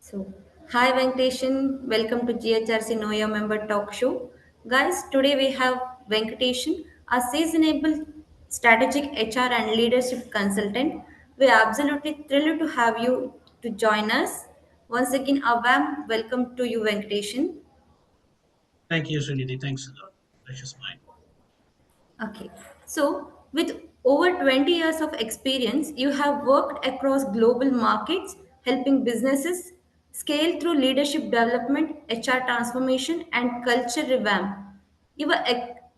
So, hi Venkatesan, welcome to GHRC Know Your Member Talk Show. Guys, today we have Venkatesan, a seasonable strategic HR and leadership consultant. We are absolutely thrilled to have you to join us. Once again, a warm welcome to you, Venkatesan. Thank you, Srinidhi. Thanks a lot. Precious mine. Okay. So, with over 20 years of experience, you have worked across global markets, helping businesses scale through leadership development, HR transformation, and culture revamp. Your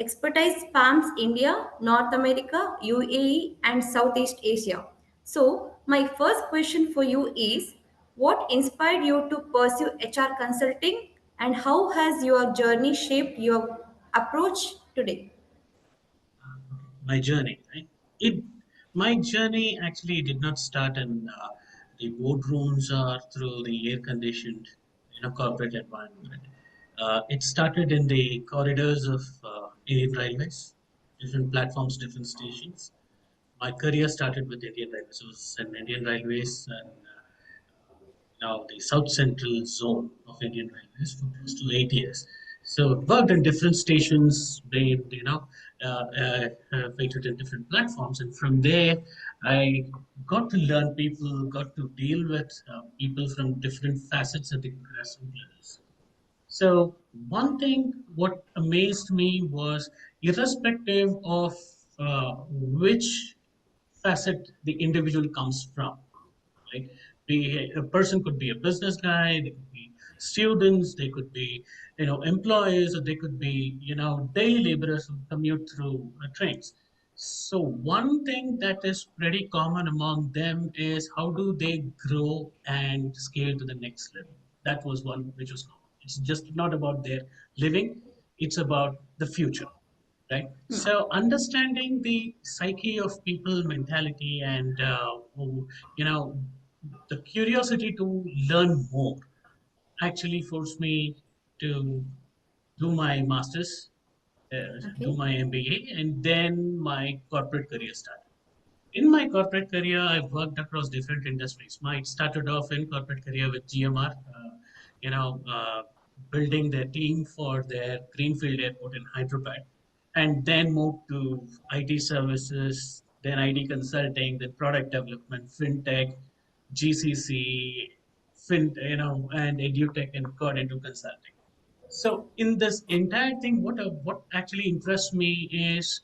expertise spans India, North America, UAE, and Southeast Asia. So, my first question for you is what inspired you to pursue HR consulting, and how has your journey shaped your approach today? My journey, right? It, my journey actually did not start in the boardrooms or through the air-conditioned, corporate environment. It started in the corridors of Indian Railways, different platforms, different stations. My career started with Indian Railways. I was in Indian Railways and now the South Central zone of Indian Railways for close to 8 years. So worked in different stations, waited in different platforms, and from there I got to learn people, got to deal with people from different facets at the grassroots levels. So one thing, what amazed me was, irrespective of which facet the individual comes from, right? A person could be a business guy, they could be students, they could be, employees, or they could be, day laborers who commute through trains. So one thing that is pretty common among them is how do they grow and scale to the next level. That was one which was common. It's just not about their living, it's about the future, right? So understanding the psyche of people, mentality, and you know, the curiosity to learn more actually forced me to do my masters, do Okay. my MBA, and then my corporate career started. In my corporate career, I've worked across different industries. I started off in corporate career with GMR, you know, uh, building their team for their greenfield airport in Hyderabad, and then moved to IT services, then ID consulting, then product development, fintech, GCC, and edutech, and got into consulting. So in this entire thing, what actually interests me is,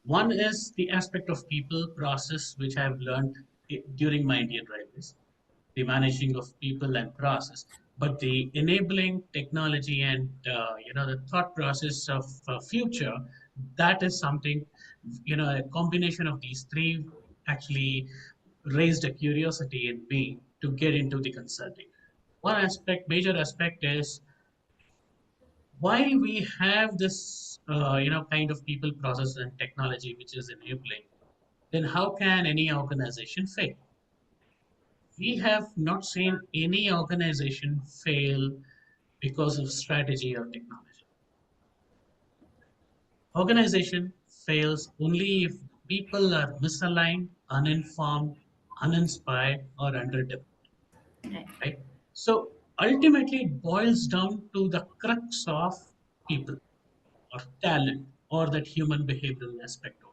one is the aspect of people process, which I've learned during my Indian Railways, the managing of people and process, but the enabling technology and the thought process of future, that is something, a combination of these three actually raised a curiosity in me to get into the consulting. One aspect, major aspect is, while we have this kind of people process and technology which is enabling, then how can any organization fail? We have not seen any organization fail because of strategy or technology. Organization fails only if people are misaligned, uninformed, uninspired, or underdeveloped, Right. right? So ultimately it boils down to the crux of people or talent or that human behavioral aspect of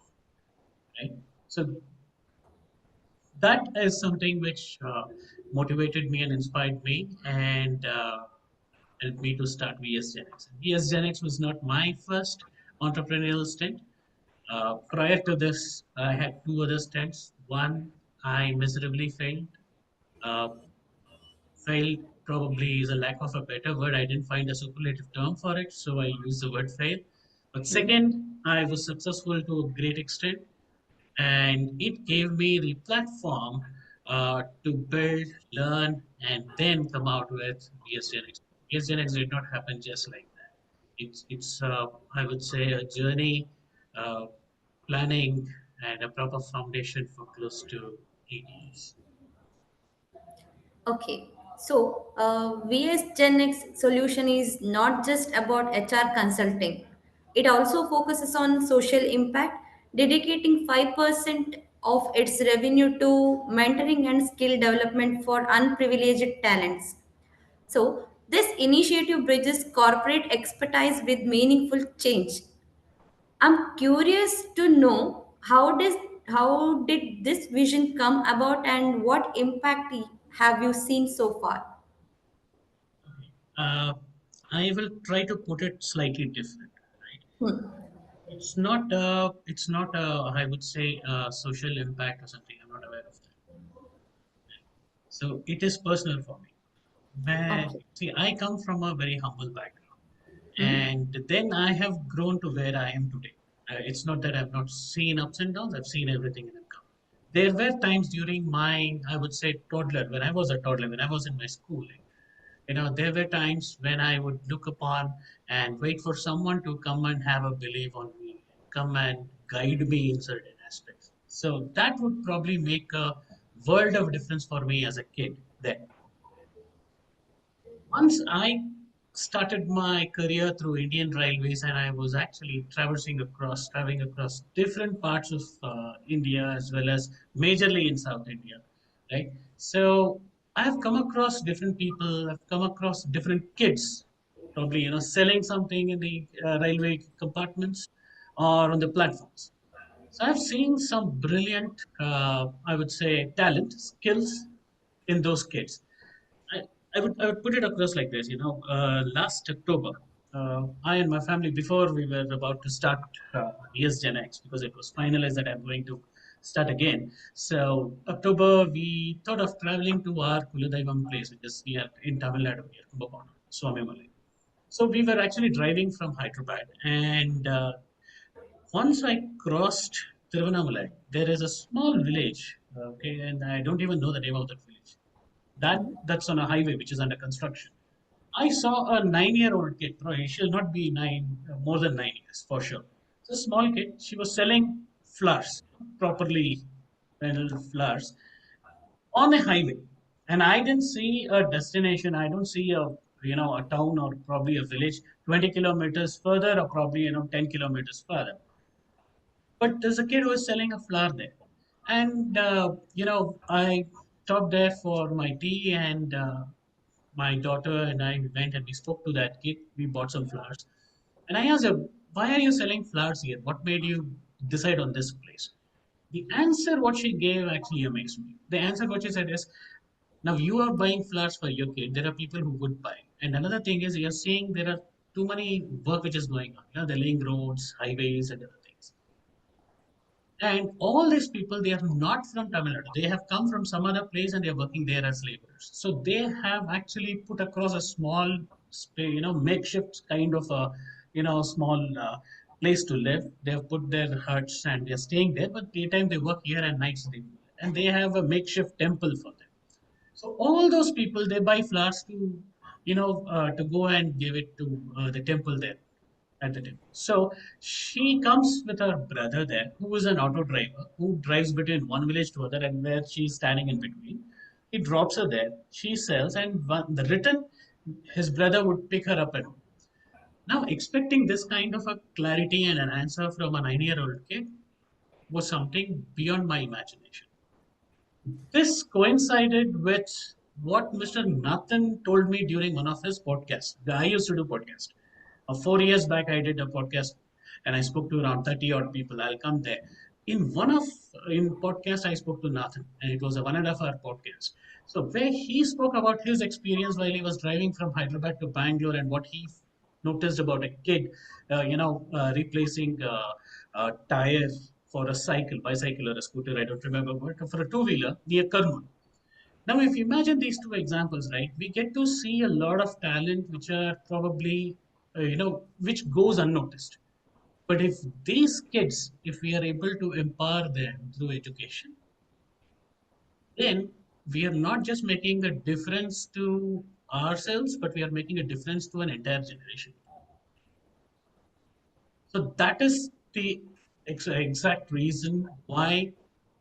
it, right? So that is something which motivated me and inspired me, and helped me to start VS Gen X was not my first entrepreneurial stint. Prior to this, I had two other stints. One, I miserably failed. Uh, Failed probably is a lack of a better word. I didn't find a superlative term for it, so I use the word fail. But second, I was successful to a great extent, and it gave me the platform to build, learn, and then come out with VSGenX. VSGenX did not happen just like that. It's I would say a journey, uh, planning, and a proper foundation for close to 8 years. Okay. So, VS Gen X solution is not just about HR consulting. It also focuses on social impact, dedicating 5% of its revenue to mentoring and skill development for unprivileged talents. So, this initiative bridges corporate expertise with meaningful change. I'm curious to know how did this vision come about and what impact have you seen so far? Uh, I will try to put it slightly different. Right? Hmm. It's not I would say social impact or something. I'm not aware of that. So it is personal for me. Okay. See, I come from a very humble background, Hmm. and then I have grown to where I am today. It's not that I've not seen ups and downs. I've seen everything in and come. There were times during my, I would say, toddler, when I was a toddler, when I was in my schooling. There were times when I would look upon and wait for someone to come and have a belief on me, come and guide me in certain aspects. So that would probably make a world of difference for me as a kid then. Once I started my career through Indian Railways, and I was actually traveling across different parts of India as well as majorly in South India, right? So I have come across different people. I've come across different kids, probably selling something in the railway compartments or on the platforms. So I've seen some brilliant, I would say, talent, skills in those kids. I, I would put it across like this. Last October, I and my family, before we were about to start year's Gen X, because it was finalized that I'm going to start again. So October, we thought of traveling to our Kuladaivam place, which is near in Tamil Nadu, near Kumbakonam, Swamimalai. So we were actually driving from Hyderabad, and once I crossed Tiruvannamalai, there is a small village, okay, and I don't even know the name of that village. That's on a highway which is under construction. I saw a 9-year-old kid. Probably she'll not be more than 9 years for sure. It's a small kid. She was selling flowers, properly handled flowers, on a highway. And I didn't see a destination. I don't see a town or probably a village 20 kilometers further or probably 10 kilometers further. But there's a kid who is selling a flower there. And I stopped there for my tea, and my daughter and I went and we spoke to that kid. We bought some flowers. And I asked her, why are you selling flowers here? What made you decide on this place? The answer what she gave actually amazed me. The answer what she said is, now you are buying flowers for your kid. There are people who would buy. And another thing is you're seeing there are too many work which is going on. They're laying roads, highways, and other things. And all these people, they are not from Tamil Nadu. They have come from some other place and they are working there as laborers. So they have actually put across a small, makeshift kind of a, small place to live. They have put their huts and they are staying there. But daytime they work here and nights they do that. And they have a makeshift temple for them. So all those people, they buy flowers to go and give it to the temple there at the temple. So she comes with her brother there, who is an auto driver, who drives between one village to other, and where she's standing in between. He drops her there. She sells, and the return, his brother would pick her up at home. Now, expecting this kind of a clarity and an answer from a 9-year-old kid was something beyond my imagination. This coincided with what Mr. Nathan told me during one of his podcasts. I used to do podcast. 4 years back, I did a podcast and I spoke to around 30 odd people. I'll come there. In podcast, I spoke to Nathan, and it was a 1.5 hour podcast. So where he spoke about his experience while he was driving from Hyderabad to Bangalore and what he noticed about a kid, replacing a tire for a bicycle or a scooter, I don't remember, but for a two-wheeler near Kurnool. Now, if you imagine these two examples, right, we get to see a lot of talent which are probably, which goes unnoticed. But if these kids, if we are able to empower them through education, then we are not just making a difference to ourselves, but we are making a difference to an entire generation. So that is the exact reason why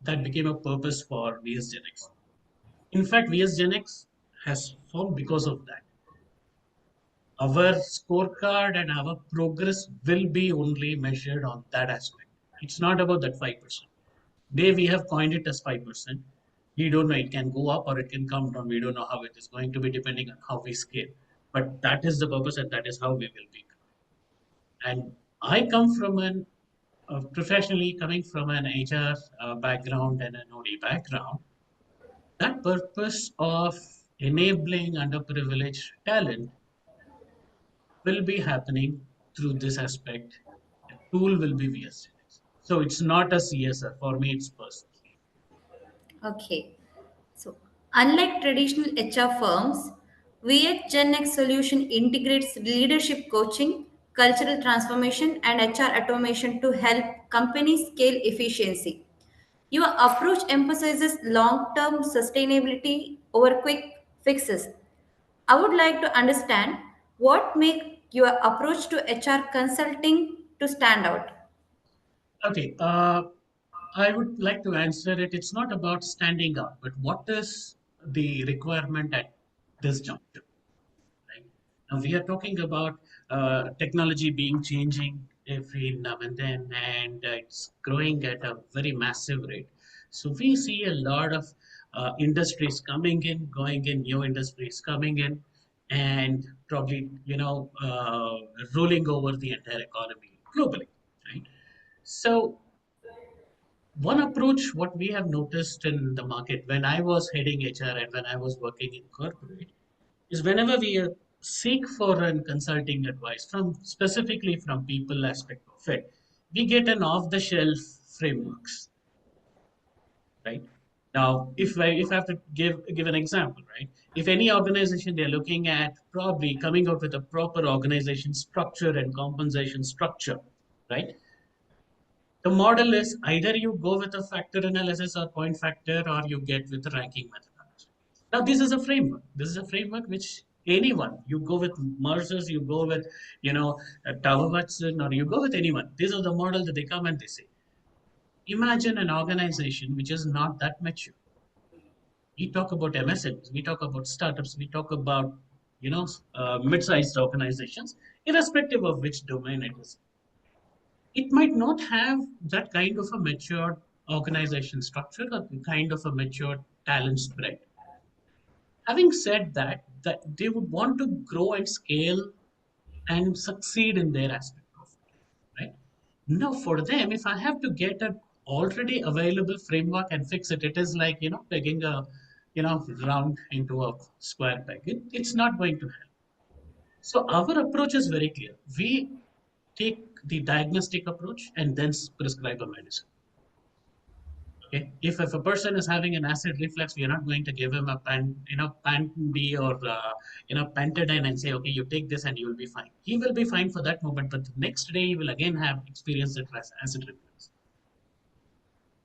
that became a purpose for VS Gen X. In fact, VS Gen X has formed because of that. Our scorecard and our progress will be only measured on that aspect. It's not about that 5%. They we have coined it as 5%. We don't know. It can go up or it can come down. We don't know how it is going to be depending on how we scale. But that is the purpose and that is how we will be. And I come from an professionally coming from an HR background and an OD background. That purpose of enabling underprivileged talent will be happening through this aspect. The tool will be VSGenX. So it's not a CSR. For me, it's personal. Okay. So, unlike traditional HR firms, we at GenX Solution integrates leadership coaching, cultural transformation, and HR automation to help companies scale efficiency. Your approach emphasizes long-term sustainability over quick fixes. I would like to understand what make your approach to HR consulting to stand out. Okay, I would like to answer it. It's not about standing out, but what is the requirement at this juncture? Right? Now we are talking about technology being changing every now and then, and it's growing at a very massive rate. So we see a lot of industries coming in, going in, new industries coming in, and probably ruling over the entire economy globally, right? So one approach, what we have noticed in the market when I was heading HR and when I was working in corporate, is whenever we seek for an consulting advice from specifically from people aspect of it, we get an off-the-shelf frameworks, right? Now, if I have to give an example, right? If any organization they're looking at probably coming out with a proper organization structure and compensation structure, right? The model is either you go with a factor analysis or point factor, or you get with a ranking methodology. Now, this is a framework. This is a framework which anyone, you go with Mercer's, you go with, Tower Watson, or you go with anyone. These are the model that they come and they say. Imagine an organization which is not that mature. We talk about MSMs, we talk about startups, we talk about, mid-sized organizations, irrespective of which domain it is. It might not have that kind of a mature organization structure or the kind of a mature talent spread. Having said that, that they would want to grow and scale and succeed in their aspect of it, right? Now, for them, if I have to get an already available framework and fix it, it is like pegging a round into a square peg. It's not going to help. So our approach is very clear. We take the diagnostic approach and then prescribe a medicine. Okay, if a person is having an acid reflux, we are not going to give him a pan B or pantadine and say, okay, you take this and you will be fine. He will be fine for that moment, but the next day he will again have experienced that acid reflux.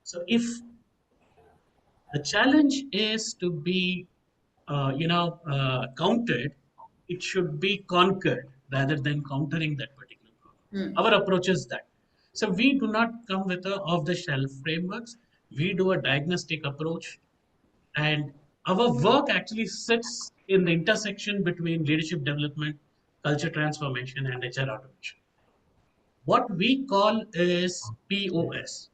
So if the challenge is to be countered, it should be conquered rather than countering that particular problem. Our approach is that. So we do not come with a off-the-shelf frameworks. We do a diagnostic approach, and our work actually sits in the intersection between leadership development, culture transformation, and HR automation. What we call is POS.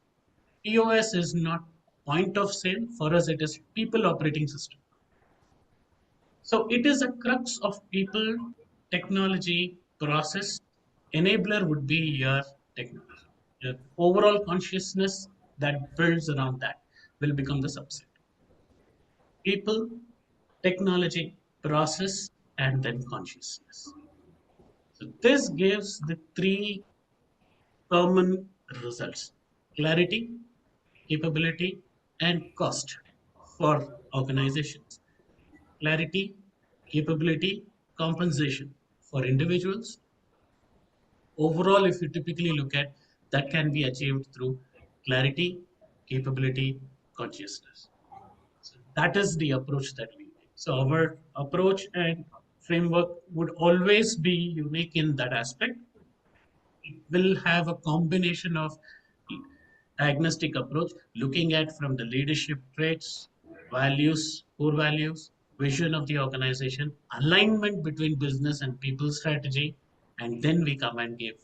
POS is not point of sale. For us, it is people operating system. So it is a crux of people, technology, process. Enabler would be your technology. Your overall consciousness that builds around that will become the subset. People, technology, process, and then consciousness. So this gives the three common results: clarity, capability, and cost for organizations. Clarity, capability, compensation for individuals. Overall, if you typically look at, that can be achieved through clarity, capability, consciousness. So that is the approach that we take. So our approach and framework would always be unique in that aspect. It will have a combination of diagnostic approach, looking at from the leadership traits, values, core values, vision of the organization, alignment between business and people strategy, and then we come and give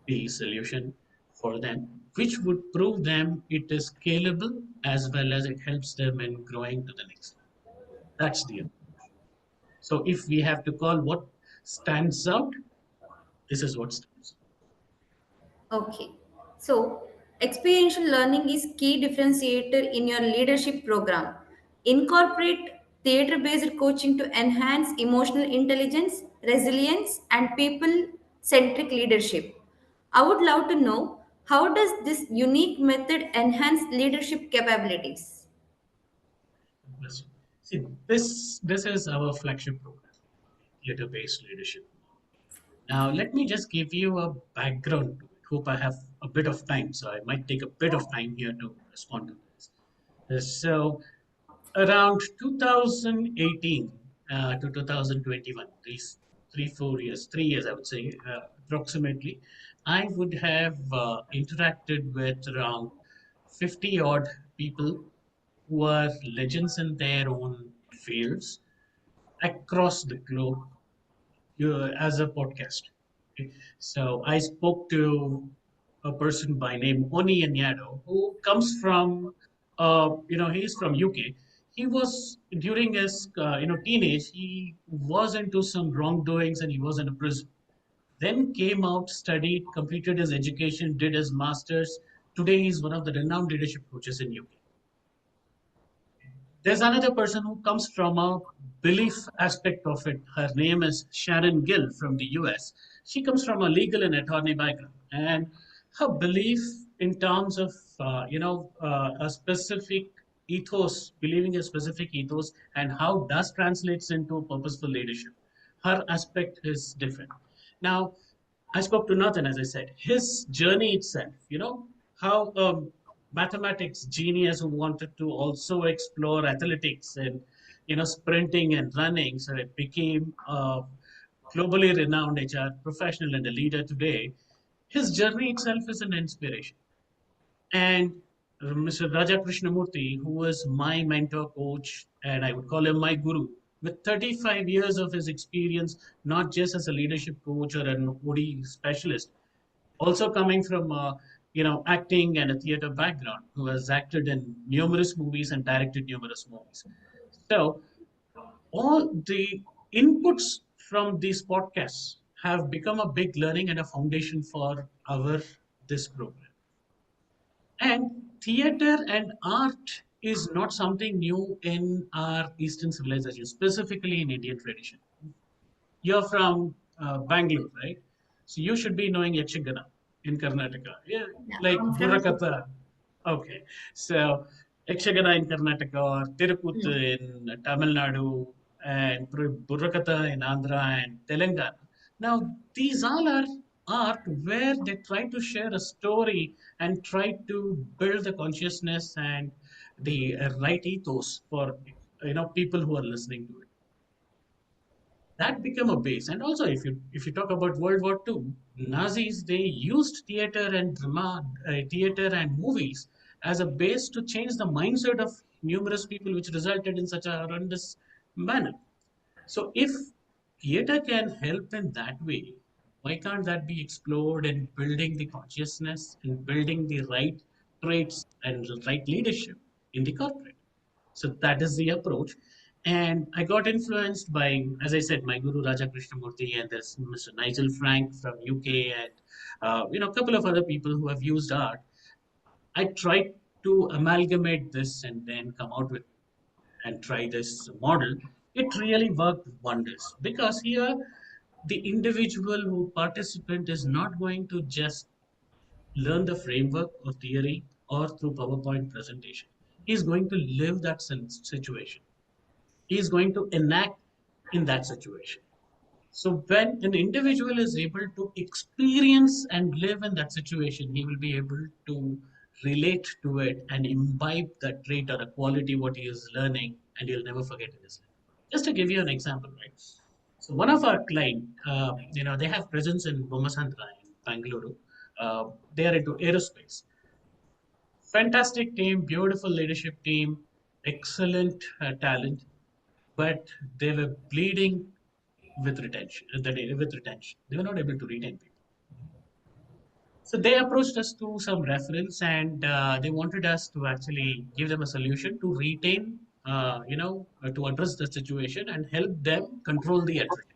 the solution for them, which would prove them it is scalable as well as it helps them in growing to the next level. That's the approach. So if we have to call what stands out, this is what stands Okay. So, experiential learning is key differentiator in your leadership program. Incorporate theater-based coaching to enhance emotional intelligence, resilience, and people-centric leadership. I would love to know, how does this unique method enhance leadership capabilities? out. See, this is our flagship program, theater-based leadership. Now, let me just give you a background to it. Hope I have a bit of time, so I might take a bit of time here to respond to this. So, around 2018 to 2021, these 3 4 years, 3 years I would say, approximately, I would have interacted with around 50 odd people who are legends in their own fields across the globe, as a podcast. Okay. So I spoke to a person by name Oni Anyado, who comes from, he's from UK. He was during his, teenage, he was into some wrongdoings and he was in a prison. Then came out, studied, completed his education, did his masters. Today he's one of the renowned leadership coaches in UK. There's another person who comes from a belief aspect of it. Her name is Sharon Gill from the US. She comes from a legal and attorney background, and her belief in terms of a specific ethos, believing a specific ethos, and how does translates into purposeful leadership. Her aspect is different. Now, I spoke to Nathan, as I said, his journey itself, how mathematics genius who wanted to also explore athletics and, sprinting and running. So it became a globally renowned HR professional and a leader today. His journey itself is an inspiration. And Mr. Raja Krishnamurti, who was my mentor coach, and I would call him my guru, with 35 years of his experience, not just as a leadership coach or an OD specialist, also coming from acting and a theater background, who has acted in numerous movies and directed numerous movies. So all the inputs from these podcasts have become a big learning and a foundation for our this program. And theater and art is not something new in our Eastern civilization, specifically in Indian tradition. You're from Bangalore, right? So you should be knowing Yachagana in Karnataka. Yeah, Yeah, like I'm from. Burrakatha. Okay. So Yakshagana in Karnataka or Tiruputtu Hmm. in Tamil Nadu and Burrakatha in Andhra and Telangana. Now, these all are art where they try to share a story and try to build the consciousness and the right ethos for people who are listening to it. That became a base. And also, if you talk about World War II, Nazis, they used theater and drama, theater and movies as a base to change the mindset of numerous people, which resulted in such a horrendous manner. So if theater can help in that way, why can't that be explored in building the consciousness and building the right traits and right leadership in the corporate? So that is the approach. And I got influenced by, as I said, my guru Raja Krishnamurti, and there's Mr. Nigel Frank from UK, and a couple of other people who have used art. I tried to amalgamate this and then come out with and try this model. It really worked wonders because here the individual who participant is not going to just learn the framework or theory or through PowerPoint presentation. He's going to live that situation. He is going to enact in that situation. So when an individual is able to experience and live in that situation, he will be able to relate to it and imbibe that trait or a quality what he is learning, and he'll never forget in his life. Just to give you an example, right? So one of our client, they have presence in Bomasandra in Bangalore. They are into aerospace. Fantastic team, beautiful leadership team, excellent talent, but they were bleeding with retention. With retention, they were not able to retain people. So they approached us to some reference, and they wanted us to actually give them a solution to retain, to address the situation and help them control the attrition.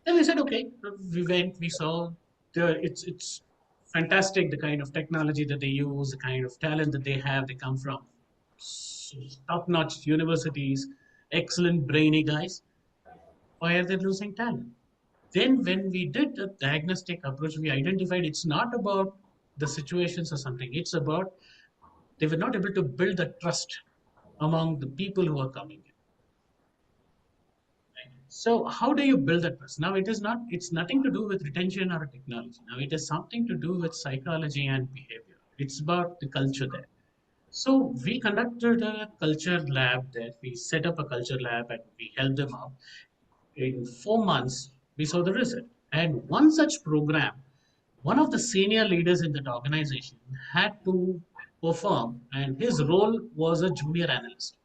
Then we said, okay, we went, we saw it's fantastic the kind of technology that they use, the kind of talent that they have. They come from top-notch universities, excellent brainy guys. Why are they losing talent? Then, when we did a diagnostic approach, we identified it's not about the situations or something. It's about they were not able to build the trust among the people who are coming in. So how do you build that trust? Now it is not, it's nothing to do with retention or technology. Now it is something to do with psychology and behavior. It's about the culture there. So we conducted a culture lab there. We set up a culture lab and we helped them out. In 4 months, we saw the result. And one such program, one of the senior leaders in that organization had to perform, and his role was a junior analyst.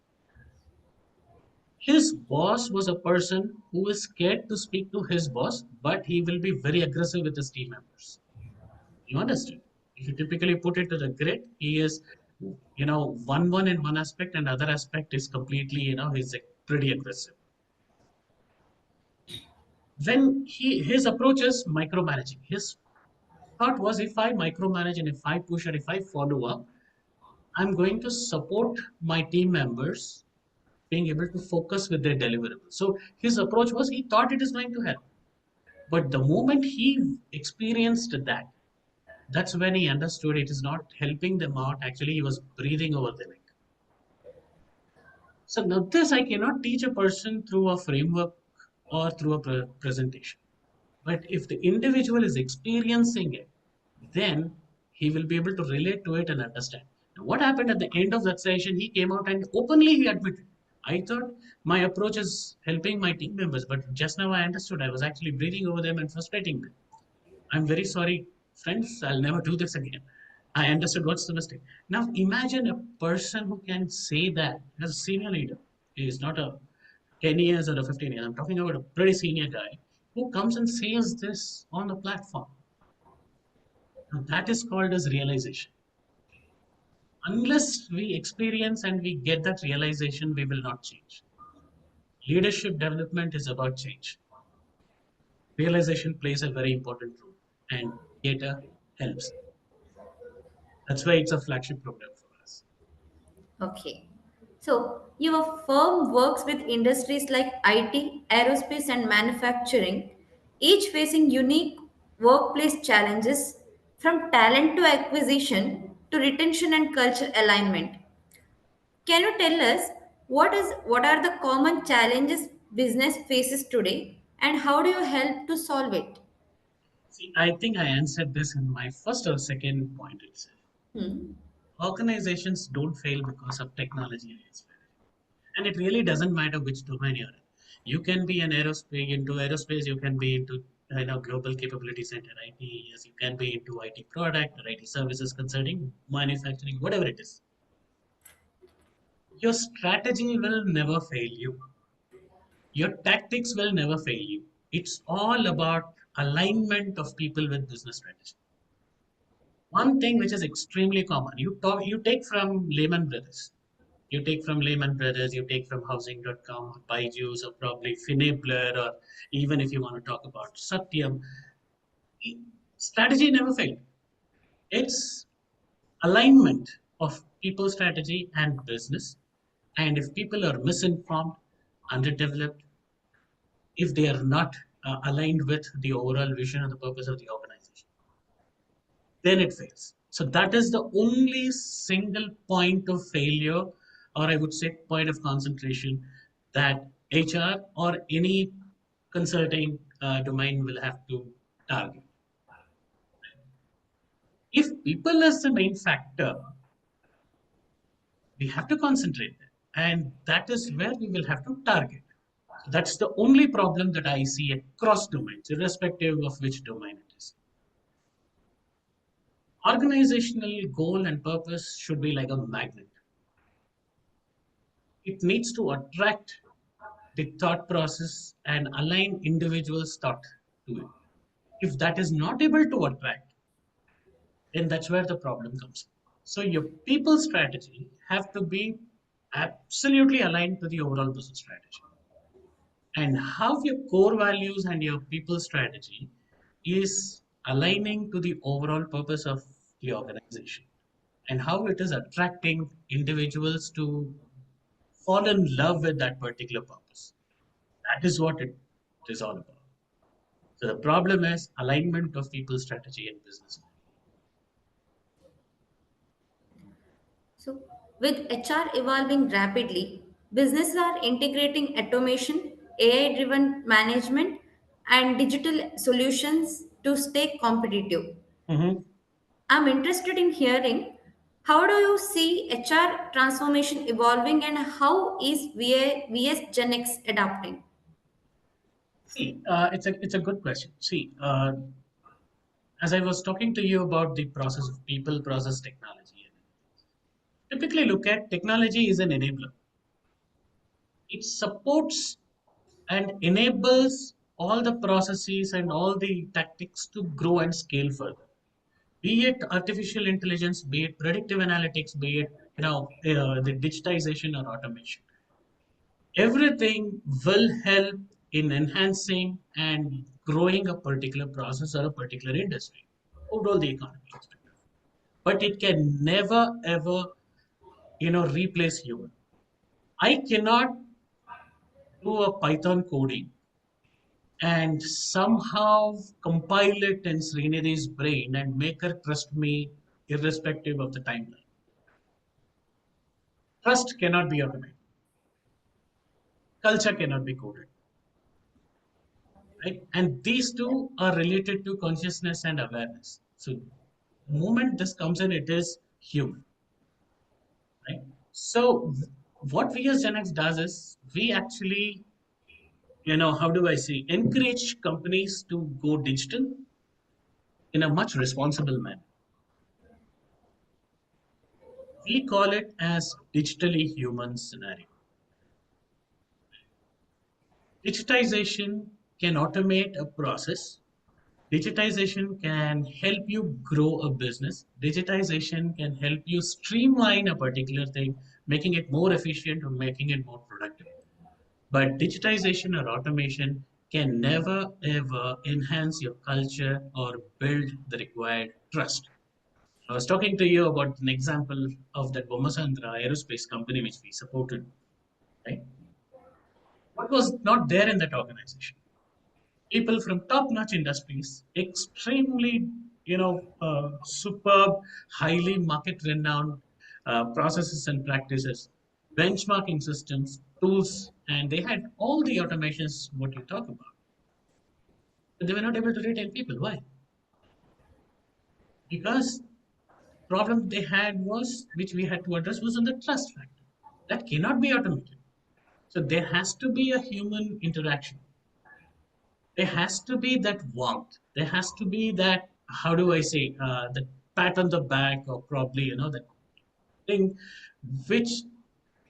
His boss was a person who is scared to speak to his boss, but he will be very aggressive with his team members. You understand? If you typically put it to the grid, he is, one in one aspect, and other aspect is completely, he's pretty aggressive. When his approach is micromanaging, his thought was if I micromanage and if I push and if I follow up, I'm going to support my team members being able to focus with their deliverables. So his approach was he thought it is going to help. But the moment he experienced that, that's when he understood it is not helping them out. Actually, he was breathing over the neck. So now this I cannot teach a person through a framework or through a presentation. But if the individual is experiencing it, then he will be able to relate to it and understand. Now, what happened at the end of that session? He came out and openly he admitted, I thought my approach is helping my team members, but just now I understood I was actually breathing over them and frustrating them. I'm very sorry, friends. I'll never do this again. I understood what's the mistake. Now imagine a person who can say that as a senior leader. He is not a 10 years or a 15 years. I'm talking about a pretty senior guy who comes and says this on the platform. Now that is called as realization. Unless we experience and we get that realization, we will not change. Leadership development is about change. Realization plays a very important role, and data helps. That's why it's a flagship program for us. Okay. So, your firm works with industries like IT, aerospace, and manufacturing, each facing unique workplace challenges from talent to acquisition to retention and culture alignment. Can you tell us what are the common challenges business faces today and how do you help to solve it? See, I think I answered this in my first or second point itself. Hmm. Organizations don't fail because of technology and strategy. And it really doesn't matter which domain you're in. You can be an aerospace, you can be into global capability center IT, yes, you can be into IT product or IT services concerning manufacturing, whatever it is. Your strategy will never fail you. Your tactics will never fail you. It's all about alignment of people with business strategy. One thing which is extremely common, you take from Lehman Brothers. You take from Lehman Brothers, you take from housing.com or Byju's or probably Finabler or even if you want to talk about Satyam, strategy never failed. It's alignment of people strategy and business. And if people are misinformed, underdeveloped, if they are not aligned with the overall vision and the purpose of the organization, then it fails. So that is the only single point of failure, or I would say point of concentration that HR or any consulting domain will have to target. If people is the main factor, we have to concentrate there. And that is where we will have to target. So that's the only problem that I see across domains, irrespective of which domain it is. Organizational goal and purpose should be like a magnet. It needs to attract the thought process and align individuals' thought to it. If that is not able to attract, then that's where the problem comes in. So your people strategy have to be absolutely aligned to the overall business strategy. And how your core values and your people strategy is aligning to the overall purpose of the organization, and how it is attracting individuals to fall in love with that particular purpose. That is what it is all about. So the problem is alignment of people strategy and business. So, with HR evolving rapidly, businesses are integrating automation, AI driven management, and digital solutions to stay competitive. Mhm. I'm interested in hearing how do you see HR transformation evolving and how is VS Gen X adapting? See, it's a good question. See, as I was talking to you about the process of people, process, technology, typically look at technology is an enabler. It supports and enables all the processes and all the tactics to grow and scale further. Be it artificial intelligence, be it predictive analytics, be it the digitization or automation. Everything will help in enhancing and growing a particular process or a particular industry, overall the economy perspective. But it can never ever replace human. I cannot do a Python coding and somehow compile it in Srinidhi's brain and make her trust me irrespective of the timeline. Trust cannot be automated. Culture cannot be coded, right? And these two are related to consciousness and awareness. So the moment this comes in, it is human, right? So what we as Gen X does is we actually, how do I say, encourage companies to go digital in a much responsible manner. We call it as digitally human scenario. Digitization can automate a process. Digitization can help you grow a business. Digitization can help you streamline a particular thing, making it more efficient or making it more productive. But digitization or automation can never ever enhance your culture or build the required trust. I was talking to you about an example of that Bomasandra aerospace company which we supported, right? What was not there in that organization? People from top-notch industries, extremely, superb, highly market-renowned processes and practices, benchmarking systems, tools, and they had all the automations what you talk about. But they were not able to retain people. Why? Because problem they had was, which we had to address, was on the trust factor. That cannot be automated. So there has to be a human interaction. There has to be that warmth. There has to be that, how do I say, the pat on the back, or probably, that thing which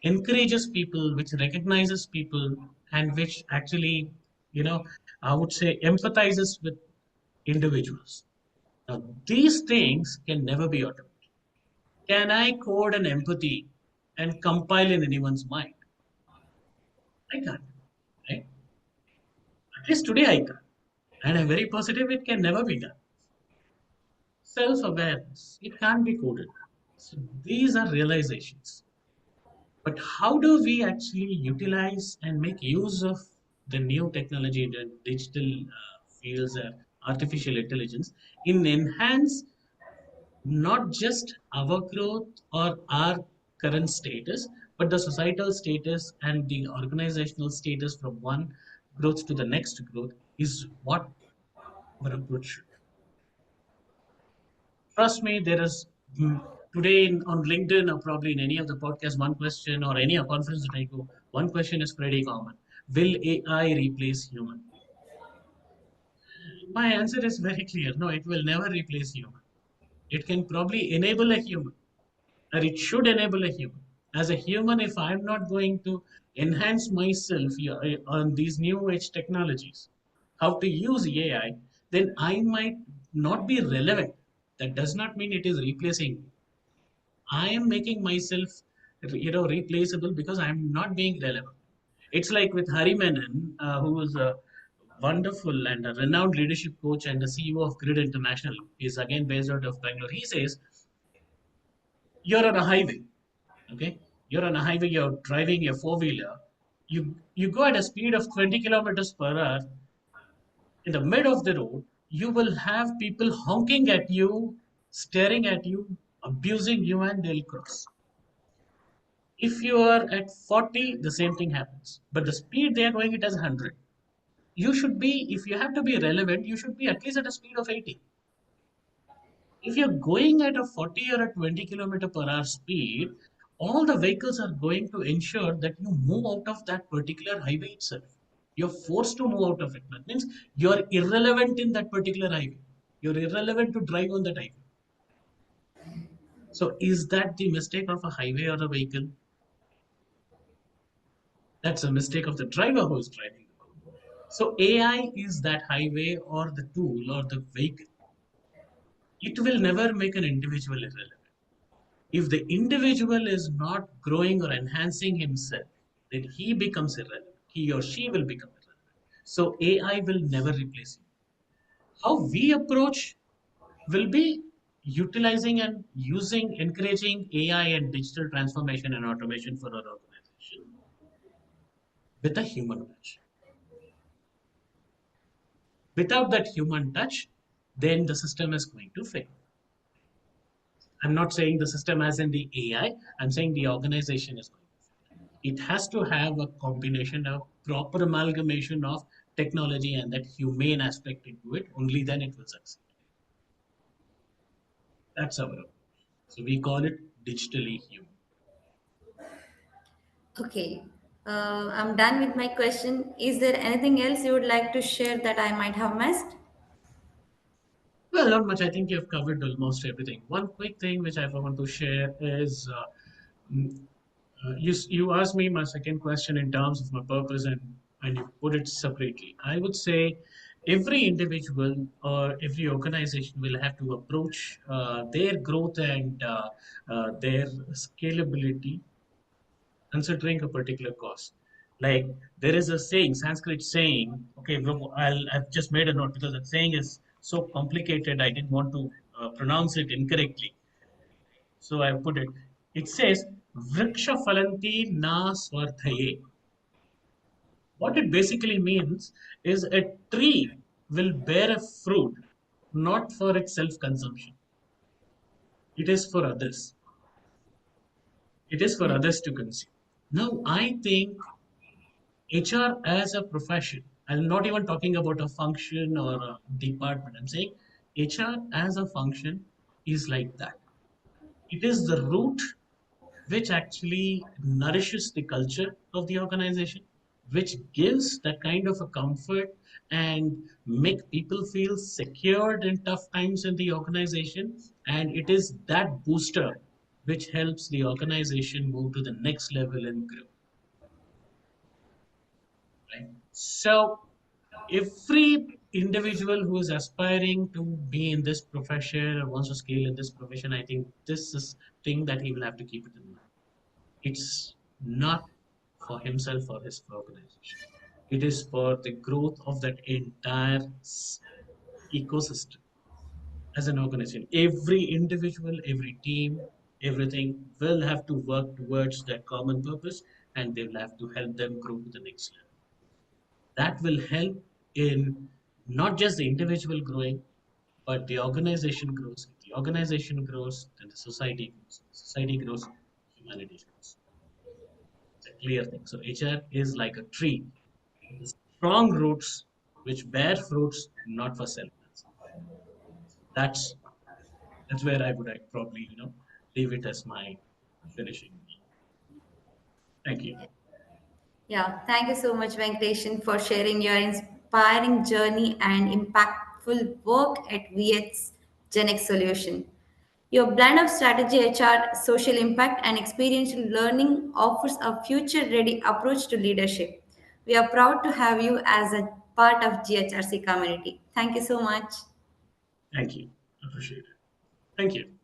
encourages people, which recognizes people, and which actually, I would say, empathizes with individuals. Now, these things can never be automated. Can I code an empathy and compile in anyone's mind? I can't, right? At least today I can't. And I'm very positive it can never be done. Self awareness, it can't be coded. So these are realizations. But how do we actually utilize and make use of the new technology, the digital fields, artificial intelligence, in enhance not just our growth or our current status, but the societal status and the organizational status from one growth to the next growth is what our approach should. Trust me, there is today on LinkedIn or probably in any of the podcasts, one question or any conference that I go, one question is pretty common. Will AI replace human? My answer is very clear. No, it will never replace human. It can probably enable a human, or it should enable a human. As a human, if I'm not going to enhance myself on these new age technologies, how to use AI, then I might not be relevant. That does not mean it is replacing me. I am making myself, replaceable because I am not being relevant. It's like with Hari Menon, who is a wonderful and a renowned leadership coach and the CEO of Grid International. He's again based out of Bangalore. He says, you're on a highway, okay? You're on a highway, you're driving a four-wheeler. You go at a speed of 20 kilometers per hour. In the mid of the road, you will have people honking at you, staring at you, abusing you, and they'll cross. If you are at 40, the same thing happens. But the speed they are going it as 100. You should be, if you have to be relevant, you should be at least at a speed of 80. If you're going at a 40 or a 20 kilometer per hour speed, all the vehicles are going to ensure that you move out of that particular highway itself. You're forced to move out of it. That means you're irrelevant in that particular highway. You're irrelevant to drive on that highway. So is that the mistake of a highway or a vehicle? That's a mistake of the driver who is driving. So AI is that highway or the tool or the vehicle. It will never make an individual irrelevant. If the individual is not growing or enhancing himself, then he becomes irrelevant. He or she will become irrelevant. So AI will never replace you. How we approach will be utilizing and using, encouraging AI and digital transformation and automation for our organization with a human touch. Without that human touch, then the system is going to fail. I'm not saying the system as in the AI, I'm saying the organization is going to fail. It has to have a combination of proper amalgamation of technology and that humane aspect into it. Only then it will succeed. That's our approach. So we call it digitally human. Okay, I'm done with my question. Is there anything else you would like to share that I might have missed? Well, not much. I think you've covered almost everything. One quick thing which I want to share is mm, you asked me my second question in terms of my purpose and you put it separately. I would say every individual or every organization will have to approach their growth and their scalability considering a particular cause. Like there is a saying, Sanskrit saying, okay, bro, I've just made a note because that saying is so complicated. I didn't want to pronounce it incorrectly. So I put it. It says, Vriksha Falanti na Swarthaye. What it basically means is a tree will bear a fruit not for its self consumption, it is for others. It is for others to consume. Now, I think HR as a profession, I'm not even talking about a function or a department. I'm saying HR as a function is like that. It is the root which actually nourishes the culture of the organization, which gives that kind of a comfort and make people feel secured in tough times in the organization. And it is that booster which helps the organization move to the next level and grow. Right? So every individual who is aspiring to be in this profession or wants to scale in this profession, I think this is thing that he will have to keep it in mind. It's not for himself or his organization. It is for the growth of that entire ecosystem as an organization. Every individual, every team, everything will have to work towards that common purpose and they will have to help them grow to the next level. That will help in not just the individual growing, but the organization grows. If the organization grows, then the society grows. If the society grows, humanity grows. It's a clear thing. So HR is like a tree with strong roots which bear fruits not for self consumption. So that's where I probably leave it as my finishing. Thank you. Yeah, thank you so much, Venkatesan, for sharing your inspiring journey and impactful work at VX GenX Solution. Your blend of strategy, HR, social impact, and experiential learning offers a future ready approach to leadership. We are proud to have you as a part of GHRC community. Thank you so much. Thank you. Appreciate it. Thank you.